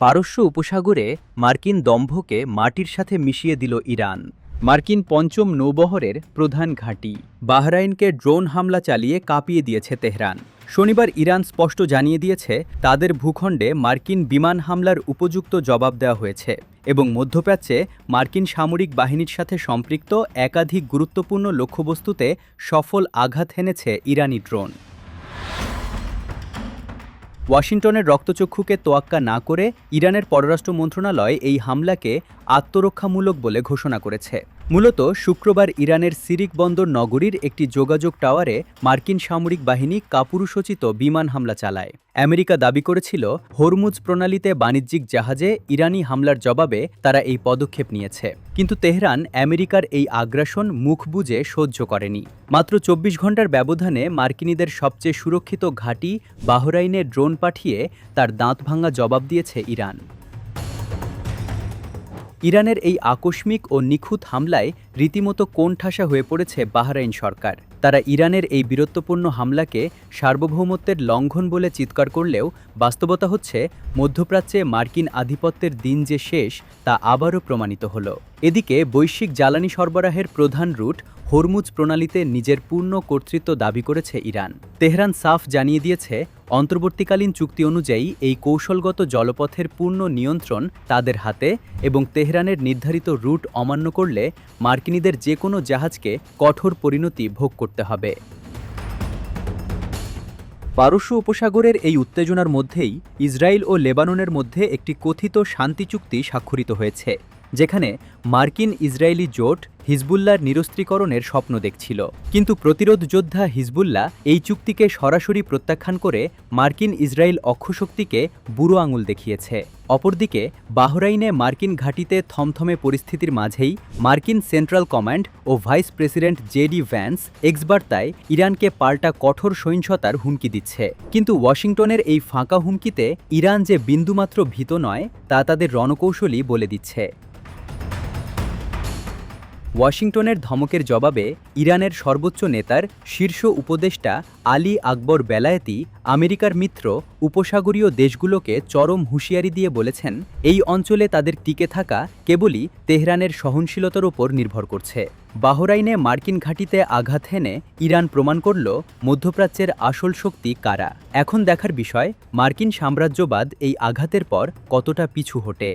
পারস্য উপসাগরে মার্কিন দম্ভকে মাটির সাথে মিশিয়ে দিল ইরান। মার্কিন পঞ্চম নৌবহরের প্রধান ঘাঁটি বাহরাইনকে ড্রোন হামলা চালিয়ে কাঁপিয়ে দিয়েছে তেহরান। শনিবার ইরান স্পষ্ট জানিয়ে দিয়েছে তাদের ভূখণ্ডে মার্কিন বিমান হামলার উপযুক্ত জবাব দেওয়া হয়েছে এবং মধ্যপ্রাচ্যে মার্কিন সামরিক বাহিনীর সাথে সম্পৃক্ত একাধিক গুরুত্বপূর্ণ লক্ষ্যবস্তুতে সফল আঘাত হেনেছে ইরানি ড্রোন। ওয়াশিংটনের রক্তচক্ষুকে তোয়াক্কা না করে ইরানের পররাষ্ট্র মন্ত্রণালয় এই হামলাকে আত্মরক্ষামূলক বলে ঘোষণা করেছে। মূলত শুক্রবার ইরানের সিরিক বন্দর নগরীর একটি যোগাযোগ টাওয়ারে মার্কিন সামরিক বাহিনী কাপুরুষোচিত বিমান হামলা চালায়। আমেরিকা দাবি করেছিল হরমুজ প্রণালীতে বাণিজ্যিক জাহাজে ইরানি হামলার জবাবে তারা এই পদক্ষেপ নিয়েছে, কিন্তু তেহরান আমেরিকার এই আগ্রাসন মুখ বুজে সহ্য করেনি। মাত্র ২৪ ঘণ্টার ব্যবধানে মার্কিনীদের সবচেয়ে সুরক্ষিত ঘাঁটি বাহরাইনে ড্রোন পাঠিয়ে তার দাঁতভাঙা জবাব দিয়েছে ইরান। ইরানের এই আকস্মিক ও নিখুঁত হামলায় রীতিমতো কোণঠাসা হয়ে পড়েছে বাহরাইন সরকার। তারা ইরানের এই বীরত্বপূর্ণ হামলাকে সার্বভৌমত্বের লঙ্ঘন বলে চিৎকার করলেও বাস্তবতা হচ্ছে মধ্যপ্রাচ্যে মার্কিন আধিপত্যের দিন যে শেষ তা আবারও প্রমাণিত হল। এদিকে বৈশ্বিক জ্বালানি সরবরাহের প্রধান রুট হরমুজ প্রণালীতে নিজের পূর্ণ কর্তৃত্ব দাবি করেছে ইরান। তেহরান সাফ জানিয়ে দিয়েছে অন্তর্বর্তীকালীন চুক্তি অনুযায়ী এই কৌশলগত জলপথের পূর্ণ নিয়ন্ত্রণ তাদের হাতে এবং তেহরানের নির্ধারিত রুট অমান্য করলে মার্কিনীদের যে কোনো জাহাজকে কঠোর পরিণতি ভোগ করতে হবে। পারস্য উপসাগরের এই উত্তেজনার মধ্যেই ইসরায়েল ও লেবাননের মধ্যে একটি কথিত শান্তি চুক্তি স্বাক্ষরিত হয়েছে, যেখানে মার্কিন ইসরায়েলি জোট হিজবুল্লাহর নিরস্ত্রীকরণের স্বপ্ন দেখছিল। কিন্তু প্রতিরোধ যোদ্ধা হিজবুল্লাহ এই চুক্তিকে সরাসরি প্রত্যাখ্যান করে মার্কিন ইসরায়েল অক্ষশক্তিকে বুড়ো আঙুল দেখিয়েছে। অপরদিকে বাহরাইনে মার্কিন ঘাঁটিতে থমথমে পরিস্থিতির মাঝেই মার্কিন সেন্ট্রাল কমান্ড ও vice president JD Vance X বার্তায় ইরানকে পাল্টা কঠোর সহিংসতার হুমকি দিচ্ছে। কিন্তু ওয়াশিংটনের এই ফাঁকা হুমকিতে ইরান যে বিন্দুমাত্র ভীত নয় তা তাদের রণকৌশলই বলে দিচ্ছে। ওয়াশিংটনের ধমকের জবাবে ইরানের সর্বোচ্চ নেতার শীর্ষ উপদেষ্টা আলী আকবর বেলায়েতি আমেরিকার মিত্র উপসাগরীয় দেশগুলোকে চরম হুঁশিয়ারি দিয়ে বলেছেন, এই অঞ্চলে তাদের টিকে থাকা কেবলই তেহরানের সহনশীলতার উপর নির্ভর করছে। বাহরাইনে মার্কিন ঘাঁটিতে আঘাত হেনে ইরান প্রমাণ করল মধ্যপ্রাচ্যের আসল শক্তি কারা। এখন দেখার বিষয় মার্কিন সাম্রাজ্যবাদ এই আঘাতের পর কতটা পিছু হটে।